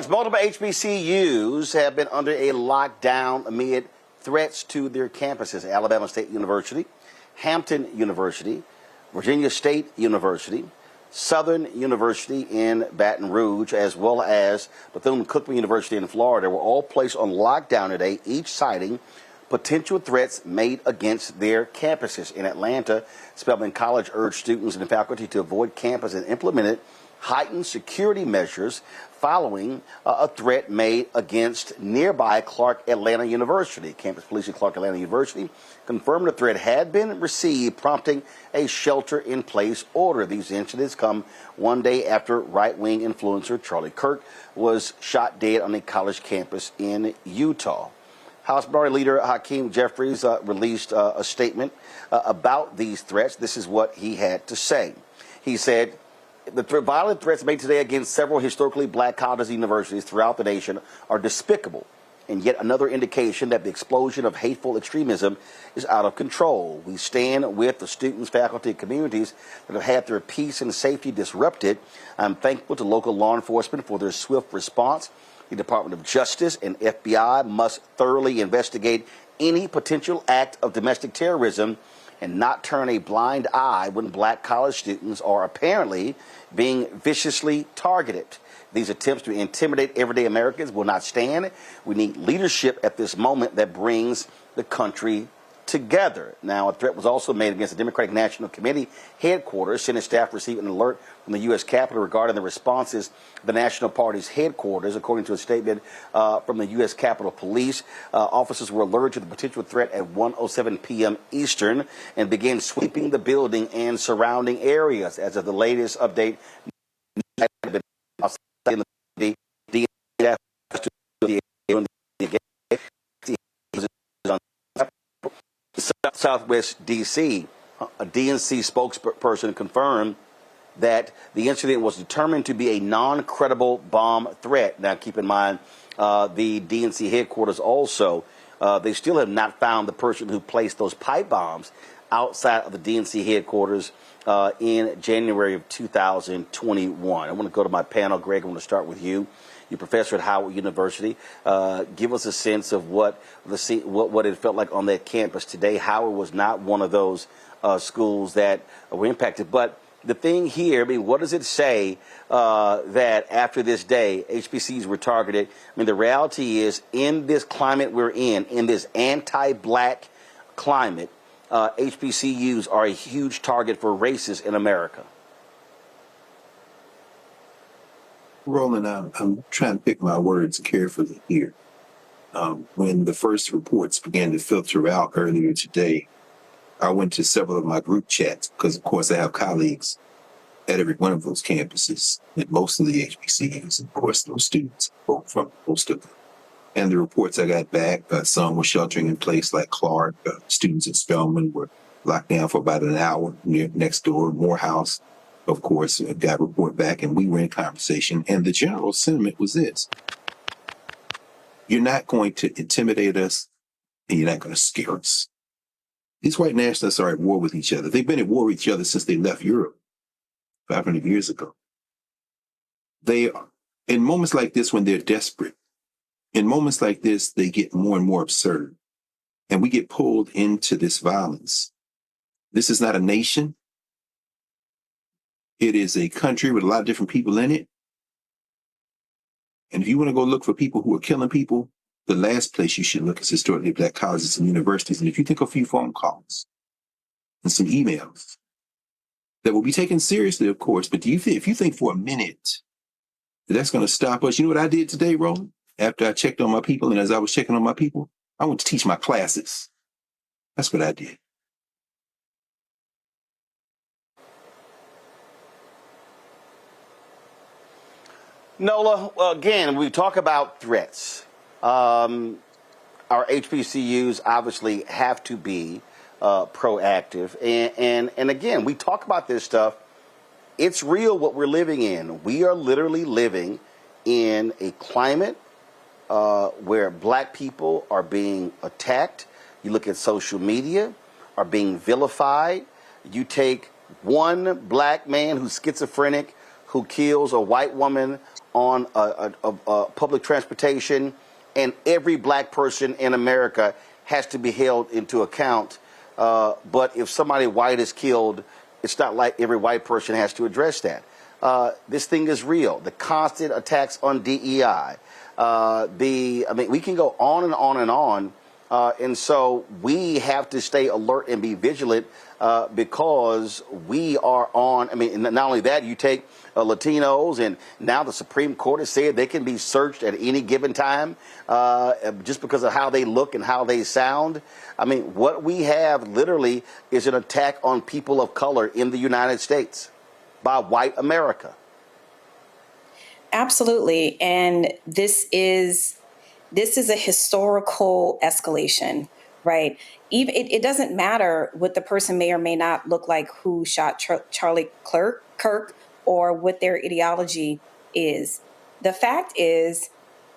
multiple HBCUs have been under a lockdown amid threats to their campuses. Alabama State University, Hampton University, Virginia State University, Southern University in Baton Rouge, as well as Bethune-Cookman University in Florida were all placed on lockdown today, each citing potential threats made against their campuses. In Atlanta, Spelman College urged students and faculty to avoid campus and implemented heightened security measures following a threat made against nearby Clark Atlanta University. Campus police at Clark Atlanta University confirmed the threat had been received, prompting a shelter-in-place order. These incidents come one day after right-wing influencer Charlie Kirk was shot dead on a college campus in Utah. House Minority Leader Hakeem Jeffries released a statement about these threats. This is what he had to say. He said, the violent threats made today against several historically black colleges and universities throughout the nation are despicable, and yet another indication that the explosion of hateful extremism is out of control. We stand with the students, faculty, and communities that have had their peace and safety disrupted. I'm thankful to local law enforcement for their swift response. The Department of Justice and FBI must thoroughly investigate any potential act of domestic terrorism and not turn a blind eye when black college students are apparently being viciously targeted. These attempts to intimidate everyday Americans will not stand. We need leadership at this moment that brings the country together. Now, a threat was also made against the Democratic National Committee headquarters. Senate staff received an alert from the U.S. Capitol regarding the responses of the National Party's headquarters. According to a statement from the U.S. Capitol Police, officers were alerted to the potential threat at 1:07 p.m. Eastern and began sweeping the building and surrounding areas. As of the latest update, Southwest D.C. A DNC spokesperson confirmed that the incident was determined to be a non-credible bomb threat. Now, keep in mind, the DNC headquarters also, they still have not found the person who placed those pipe bombs outside of the DNC headquarters in January of 2021. I want to go to my panel. Greg, I want to start with you. You're a professor at Howard University. Give us a sense of what it felt like on that campus today. Howard was not one of those schools that were impacted. But the thing here, I mean, what does it say that after this day, HBCUs were targeted? I mean, the reality is, in this climate we're in this anti-black climate, HBCUs are a huge target for racists in America. Roland, I'm trying to pick my words carefully here. When the first reports began to filter out earlier today, I went to several of my group chats because, of course, I have colleagues at every one of those campuses, at most of the HBCUs, of course, those students, from most of them. And the reports I got back, some were sheltering in place like Clark. Students at Spelman were locked down for about an hour next door. Morehouse, of course, got a report back, and we were in conversation. And the general sentiment was this: you're not going to intimidate us, and you're not going to scare us. These white nationalists are at war with each other. They've been at war with each other since they left Europe 500 years ago. They are, in moments like this, when they're desperate, in moments like this, they get more and more absurd. And we get pulled into this violence. This is not a nation. It is a country with a lot of different people in it. And if you want to go look for people who are killing people, the last place you should look is historically black colleges and universities. And if you think a few phone calls and some emails that will be taken seriously, of course, but if you think for a minute that that's going to stop us, you know what I did today, Roland? After I checked on my people, and as I was checking on my people, I went to teach my classes. That's what I did. Nola, again, we talk about threats. Our HBCUs obviously have to be proactive. And again, we talk about this stuff. It's real what we're living in. We are literally living in a climate where black people are being attacked. You look at social media, are being vilified. You take one black man who's schizophrenic, who kills a white woman on public transportation, and every black person in America has to be held into account. But if somebody white is killed, it's not like every white person has to address that. This thing is real. The constant attacks on DEI. I mean, we can go on and on and on. And so we have to stay alert and be vigilant because we are on. I mean, not only that, you take Latinos, and now the Supreme Court has said they can be searched at any given time just because of how they look and how they sound. I mean, what we have literally is an attack on people of color in the United States by white America. Absolutely. And this is a historical escalation, right? Even it doesn't matter what the person may or may not look like who shot Charlie Kirk or what their ideology is. The fact is,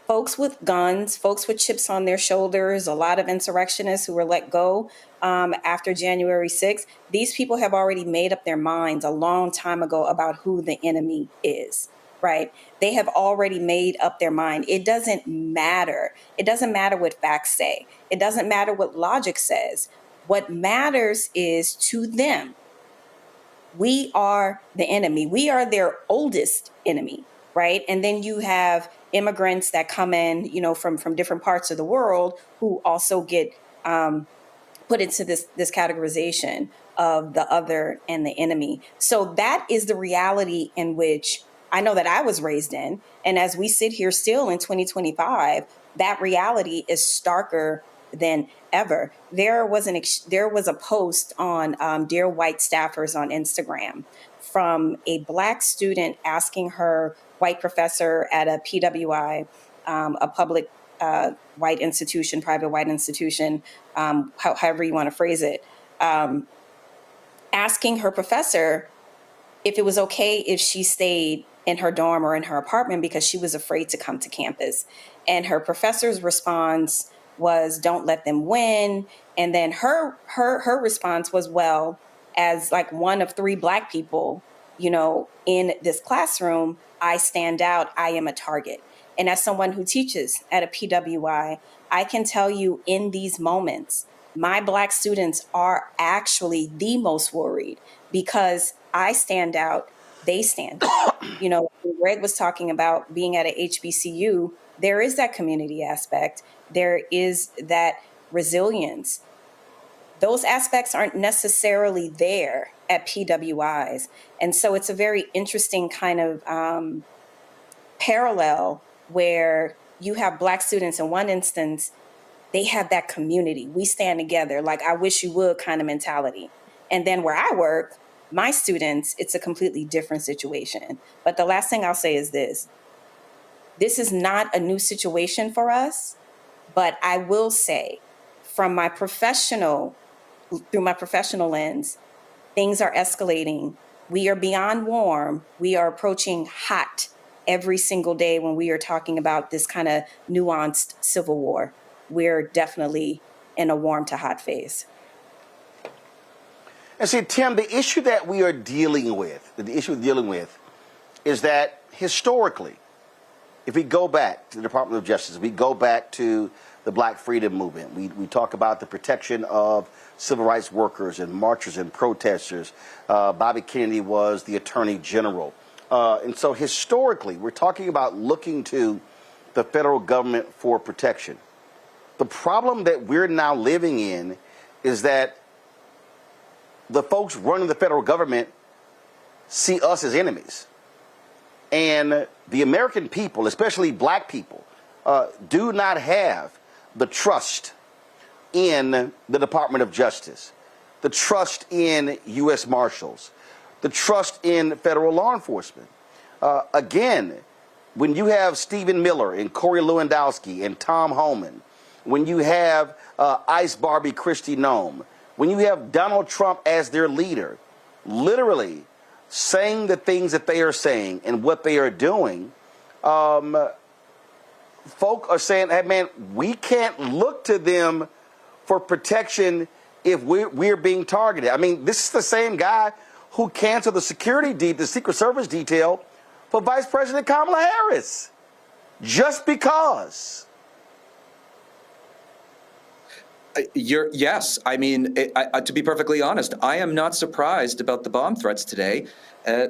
folks with guns, folks with chips on their shoulders, a lot of insurrectionists who were let go after January 6th, these people have already made up their minds a long time ago about who the enemy is. Right? They have already made up their mind. It doesn't matter. It doesn't matter what facts say. It doesn't matter what logic says. What matters is to them, we are the enemy. We are their oldest enemy, right? And then you have immigrants that come in, from different parts of the world who also get put into this categorization of the other and the enemy. So that is the reality in which I know that I was raised in. And as we sit here still in 2025, that reality is starker than ever. There was a post on Dear White Staffers on Instagram from a Black student asking her white professor at a PWI, a public white institution, private white institution, however you want to phrase it, asking her professor if it was okay if she stayed in her dorm or in her apartment because she was afraid to come to campus. And her professor's response was, don't let them win. And then her response was, well, as like one of 3 Black people, in this classroom, I stand out, I am a target. And as someone who teaches at a PWI, I can tell you in these moments, my Black students are actually the most worried because I stand out, they stand out. Greg was talking about being at a HBCU. There is that community aspect. There is that resilience. Those aspects aren't necessarily there at PWIs. And so it's a very interesting kind of parallel where you have Black students in one instance, they have that community. We stand together, like I wish you would kind of mentality. And then where I work, my students, it's a completely different situation. But the last thing I'll say is this. This is not a new situation for us, but I will say through my professional lens, things are escalating. We are beyond warm. We are approaching hot every single day when we are talking about this kind of nuanced civil war. We're definitely in a warm to hot phase. And see, Tim, the issue that we are dealing with, is that historically, if we go back to the Department of Justice, we go back to the Black Freedom Movement, we talk about the protection of civil rights workers and marchers and protesters. Bobby Kennedy was the Attorney General. And so historically, we're talking about looking to the federal government for protection. The problem that we're now living in is that the folks running the federal government see us as enemies. And the American people, especially Black people, do not have the trust in the Department of Justice, the trust in U.S. Marshals, the trust in federal law enforcement. Again, when you have Stephen Miller and Corey Lewandowski and Tom Homan, when you have Ice Barbie Christie Nome, when you have Donald Trump as their leader, literally saying the things that they are saying and what they are doing, folk are saying, hey, man, we can't look to them for protection if we're being targeted. I mean, this is the same guy who canceled the secret service detail for Vice President Kamala Harris. Just because. Yes. I mean, to be perfectly honest, I am not surprised about the bomb threats today,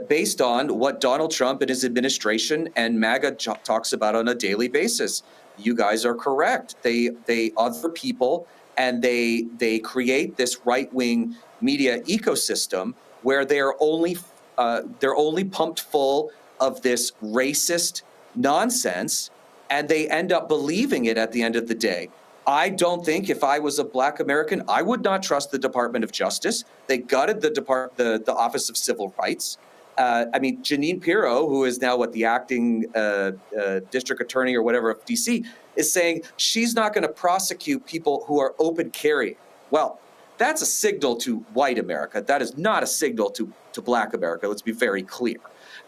based on what Donald Trump and his administration and MAGA talks about on a daily basis. You guys are correct. They other people, and they create this right-wing media ecosystem where they're only pumped full of this racist nonsense, and they end up believing it at the end of the day. I don't think, if I was a Black American, I would not trust the Department of Justice. They gutted the Office of Civil Rights. I mean, Jeanine Pirro, who is now the acting district attorney or whatever of DC, is saying she's not going to prosecute people who are open carrying. Well, that's a signal to white America. That is not a signal to Black America. Let's be very clear.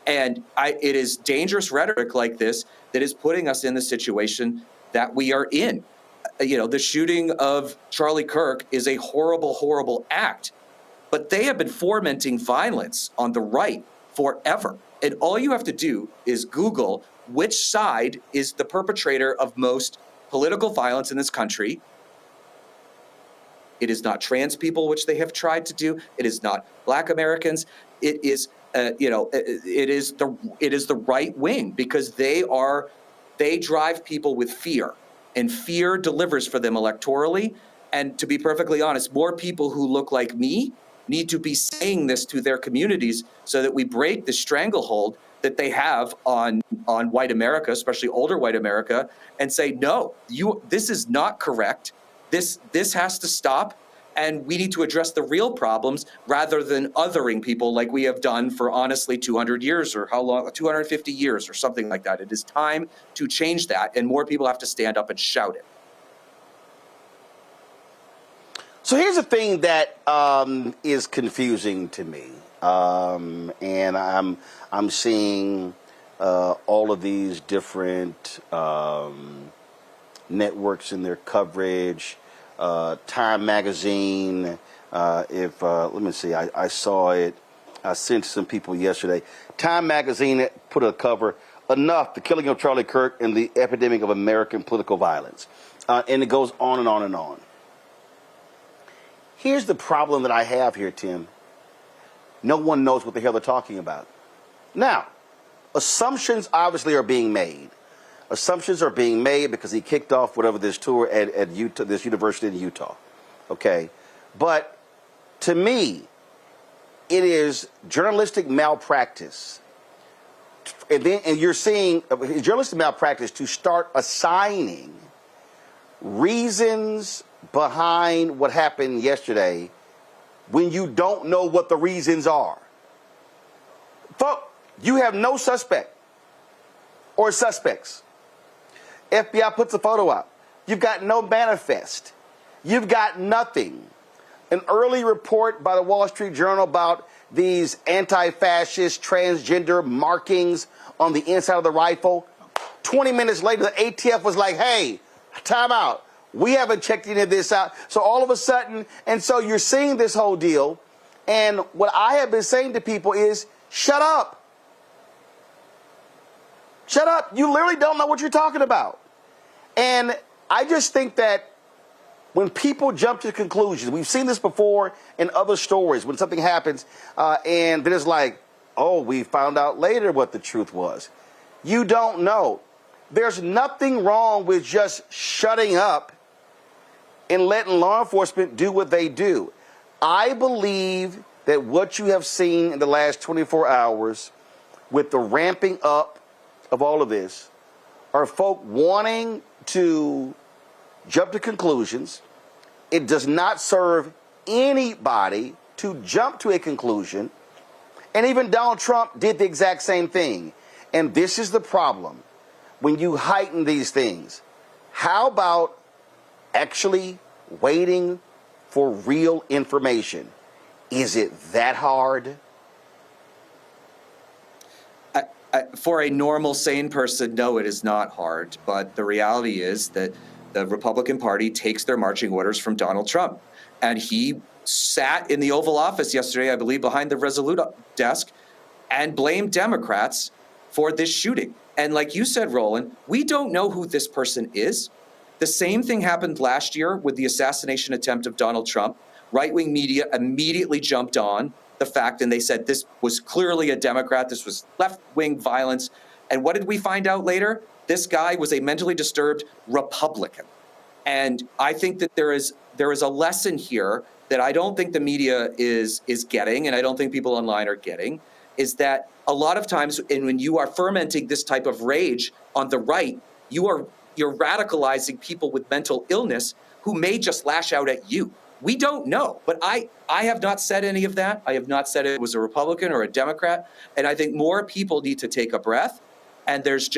And it is dangerous rhetoric like this that is putting us in the situation that we are in. The shooting of Charlie Kirk is a horrible, horrible act, but they have been fomenting violence on the right forever. And all you have to do is Google which side is the perpetrator of most political violence in this country. It is not trans people, which they have tried to do. It is not Black Americans. It is, it is the right wing, because they drive people with fear. And fear delivers for them electorally. And to be perfectly honest, more people who look like me need to be saying this to their communities so that we break the stranglehold that they have on white America, especially older white America, and say, no, this is not correct. This has to stop. And we need to address the real problems rather than othering people like we have done for, honestly, 200 years or how long, 250 years or something like that. It is time to change that, and more people have to stand up and shout it. So here's the thing that is confusing to me, and I'm seeing all of these different networks in their coverage. Time Magazine, let me see, I saw it, I sent some people yesterday. Time Magazine put a cover, "Enough, the killing of Charlie Kirk and the epidemic of American political violence." And it goes on and on and on. Here's the problem that I have here, Tim. No one knows what the hell they're talking about. Now, assumptions obviously are being made. Assumptions are being made because he kicked off whatever this tour at Utah, this university in Utah. Okay. But to me, it is journalistic malpractice. And you're seeing journalistic malpractice to start assigning reasons behind what happened yesterday when you don't know what the reasons are. Folks, you have no suspect or suspects. FBI puts a photo out. You've got no manifest. You've got nothing. An early report by the Wall Street Journal about these anti-fascist transgender markings on the inside of the rifle. 20 minutes later, the ATF was like, hey, time out. We haven't checked any of this out. So all of a sudden, and so you're seeing this whole deal. And what I have been saying to people is, shut up. Shut up. You literally don't know what you're talking about. And I just think that when people jump to conclusions, we've seen this before in other stories, when something happens and then it's like, oh, we found out later what the truth was. You don't know. There's nothing wrong with just shutting up and letting law enforcement do what they do. I believe that what you have seen in the last 24 hours with the ramping up of all of this are folk wanting to jump to conclusions. It does not serve anybody to jump to a conclusion. And even Donald Trump did the exact same thing. And this is the problem. When you heighten these things, how about actually waiting for real information? Is it that hard? For a normal, sane person, no, it is not hard. But the reality is that the Republican Party takes their marching orders from Donald Trump. And he sat in the Oval Office yesterday, I believe, behind the Resolute desk, and blamed Democrats for this shooting. And like you said, Roland, we don't know who this person is. The same thing happened last year with the assassination attempt of Donald Trump. Right-wing media immediately jumped on the fact, and they said this was clearly a Democrat, this was left-wing violence. And what did we find out later? This guy was a mentally disturbed Republican. And I think that there is a lesson here that I don't think the media is getting, and I don't think people online are getting, is that a lot of times, and when you are fermenting this type of rage on the right, you're radicalizing people with mental illness who may just lash out at you. We don't know, but I have not said any of that. I have not said it was a Republican or a Democrat, and I think more people need to take a breath. And there's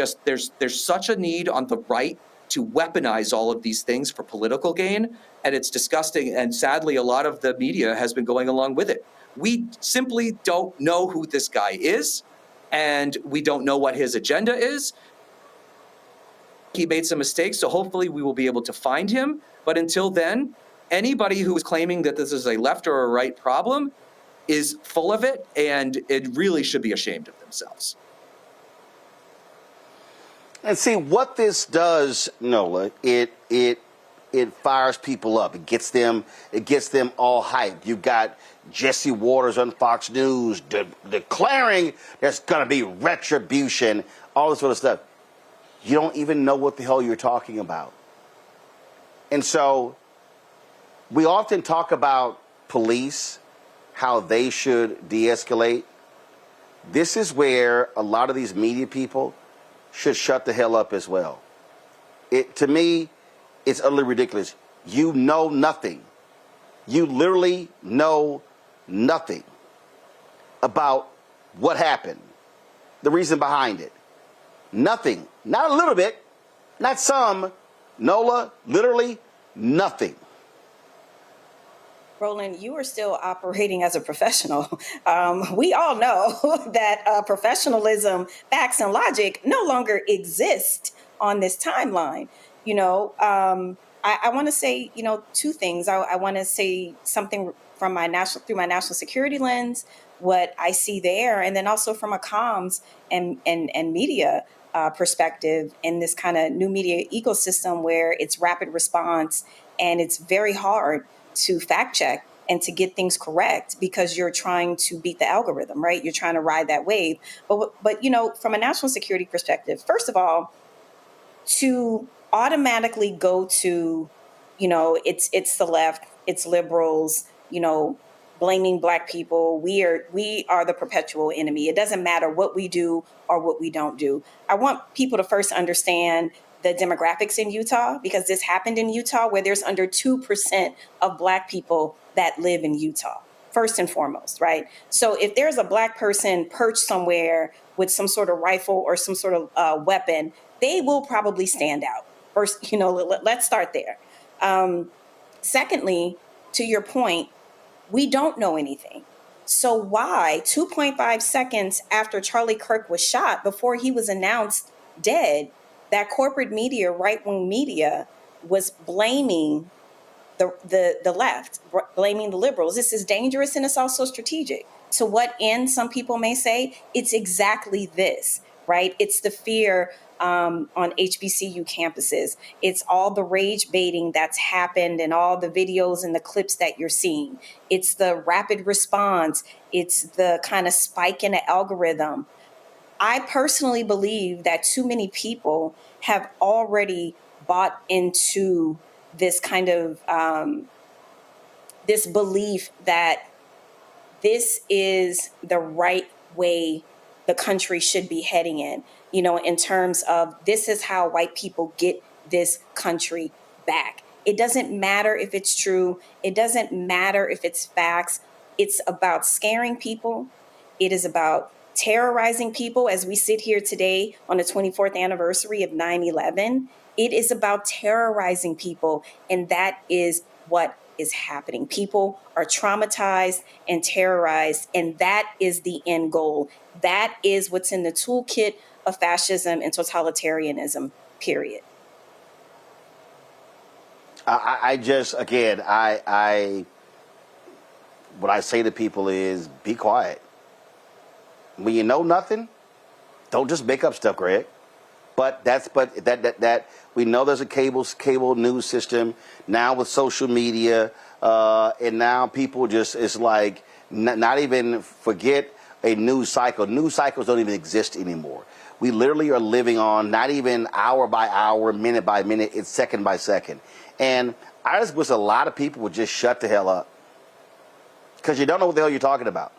such a need on the right to weaponize all of these things for political gain, and it's disgusting. And sadly, a lot of the media has been going along with it. We simply don't know who this guy is, and we don't know what his agenda is. He made some mistakes, so hopefully we will be able to find him. But until then, anybody who is claiming that this is a left or a right problem is full of it, and it really should be ashamed of themselves. And see what this does, Nola. It fires people up. It gets them all hyped. You've got Jesse Waters on Fox News declaring there's going to be retribution, all this sort of stuff. You don't even know what the hell you're talking about. And so we often talk about police, how they should de-escalate. This is where a lot of these media people should shut the hell up as well. To me, it's utterly ridiculous. You know nothing. You literally know nothing about what happened, the reason behind it. Nothing. Not a little bit, not some. Nola, literally nothing. Roland, you are still operating as a professional. We all know that professionalism, facts, and logic no longer exist on this timeline. I want to say, two things. I want to say something from through my national security lens, what I see there, and then also from a comms and media perspective in this kind of new media ecosystem where it's rapid response and it's very hard to fact check and to get things correct because you're trying to beat the algorithm, right? You're trying to ride that wave. But from a national security perspective, first of all, to automatically go to, it's the left, it's liberals, blaming Black people. We are the perpetual enemy. It doesn't matter what we do or what we don't do. I want people to first understand the demographics in Utah, because this happened in Utah where there's under 2% of Black people that live in Utah, first and foremost, right? So if there's a Black person perched somewhere with some sort of rifle or some sort of weapon, they will probably stand out. First, let's start there. Secondly, to your point, we don't know anything. So why 2.5 seconds after Charlie Kirk was shot, before he was announced dead, that corporate media, right-wing media, was blaming the left, blaming the liberals? This is dangerous, and it's also strategic. To what end, some people may say? It's exactly this, right? It's the fear on HBCU campuses. It's all the rage baiting that's happened and all the videos and the clips that you're seeing. It's the rapid response. It's the kind of spike in the algorithm. I personally believe that too many people have already bought into this kind of this belief that this is the right way the country should be heading in terms of this is how white people get this country back. It doesn't matter if it's true. It doesn't matter if it's facts. It's about scaring people. It is about terrorizing people. As we sit here today on the 24th anniversary of 9/11, it is about terrorizing people. And that is what is happening. People are traumatized and terrorized, and that is the end goal. That is what's in the toolkit of fascism and totalitarianism, period. I just, again, what I say to people is be quiet. When you know nothing, Don't just make up stuff, Greg. But that we know there's a cable news system now with social media, and now people just, it's like not even forget a news cycle. News cycles don't even exist anymore. We literally are living on not even hour by hour, minute by minute, it's second by second. And I just wish a lot of people would just shut the hell up, because you don't know what the hell you're talking about.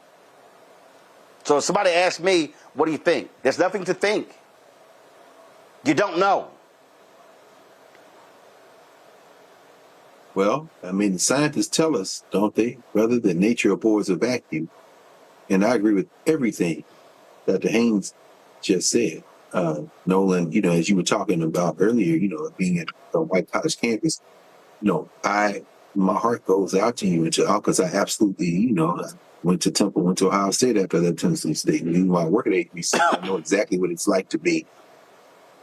So if somebody asks me, what do you think? There's nothing to think. You don't know. Well, I mean, the scientists tell us, don't they, brother, that nature abhors a vacuum. And I agree with everything Dr. Haynes just said. Nolan, as you were talking about earlier, being at the White College campus, my heart goes out to you, because I absolutely, I went to Temple, went to Ohio State after that, Tennessee State. And even while I work at HBCU, I know exactly what it's like to be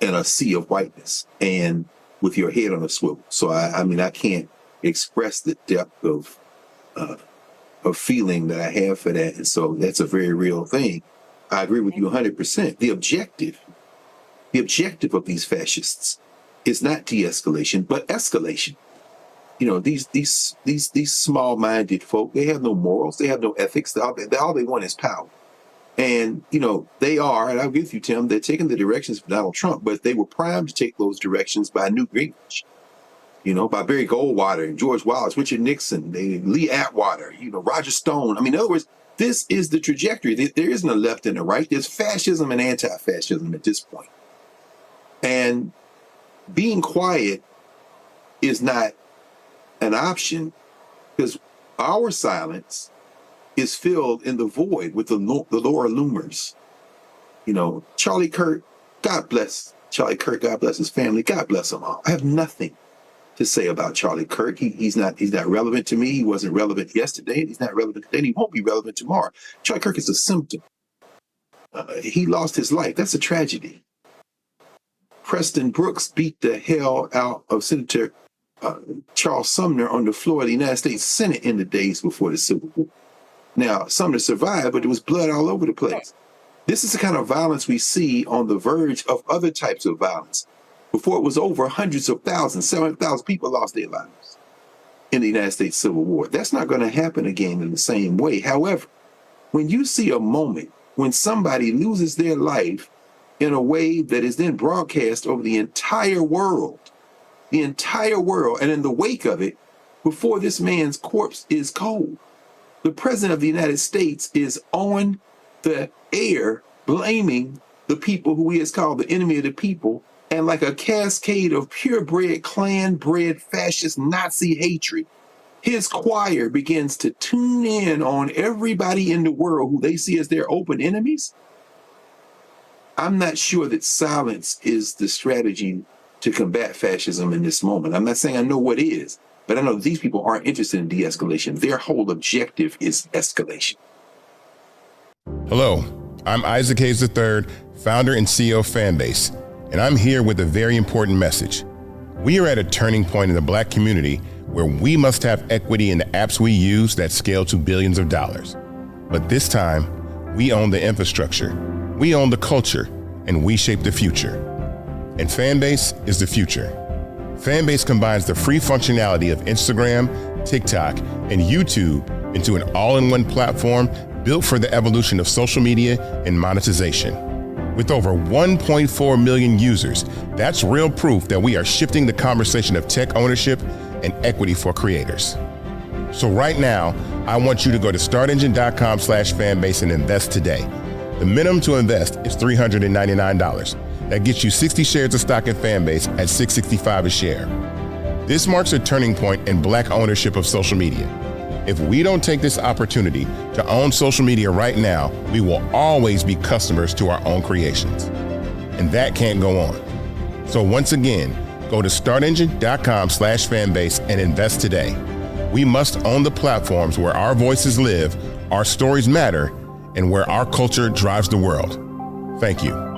in a sea of whiteness and with your head on a swivel. So I can't express the depth of feeling that I have for that. And so that's a very real thing. I agree with you 100%. The objective of these fascists is not de-escalation, but escalation. These small-minded folk, they have no morals, they have no ethics. All they want is power. And, they are, and I'll agree with you, Tim, they're taking the directions of Donald Trump, but they were primed to take those directions by Newt Gingrich, by Barry Goldwater and George Wallace, Richard Nixon, Lee Atwater, Roger Stone. I mean, in other words, this is the trajectory. There isn't a left and a right. There's fascism and anti-fascism at this point. And being quiet is not an option, because our silence is filled in the void with the Laura Loomers. Charlie Kirk, God bless Charlie Kirk, God bless his family, God bless them all. I have nothing to say about Charlie Kirk. He's not relevant to me. He wasn't relevant yesterday. He's not relevant today. And he won't be relevant tomorrow. Charlie Kirk is a symptom. He lost his life. That's a tragedy. Preston Brooks beat the hell out of Senator Charles Sumner on the floor of the United States Senate in the days before the Civil War. Now, Sumner survived, but there was blood all over the place. This is the kind of violence we see on the verge of other types of violence. Before it was over, hundreds of thousands, 700,000 people lost their lives in the United States Civil War. That's not going to happen again in the same way. However, when you see a moment when somebody loses their life in a way that is then broadcast over the entire world, and in the wake of it, before this man's corpse is cold, the president of the United States is on the air blaming the people who he has called the enemy of the people, and like a cascade of purebred, clan-bred, fascist, Nazi hatred, his choir begins to tune in on everybody in the world who they see as their open enemies. I'm not sure that silence is the strategy to combat fascism in this moment. I'm not saying I know what is, but I know these people aren't interested in de-escalation. Their whole objective is escalation. Hello, I'm Isaac Hayes III, founder and CEO of Fanbase, and I'm here with a very important message. We are at a turning point in the Black community where we must have equity in the apps we use that scale to billions of dollars. But this time, we own the infrastructure, we own the culture, and we shape the future. And Fanbase is the future. Fanbase combines the free functionality of Instagram, TikTok, and YouTube into an all-in-one platform built for the evolution of social media and monetization. With over 1.4 million users, that's real proof that we are shifting the conversation of tech ownership and equity for creators. So right now, I want you to go to startengine.com/fanbase and invest today. The minimum to invest is $399. That gets you 60 shares of stock in Fanbase at $665 a share. This marks a turning point in Black ownership of social media. If we don't take this opportunity to own social media right now, we will always be customers to our own creations. And that can't go on. So once again, go to startengine.com/fanbase and invest today. We must own the platforms where our voices live, our stories matter, and where our culture drives the world. Thank you.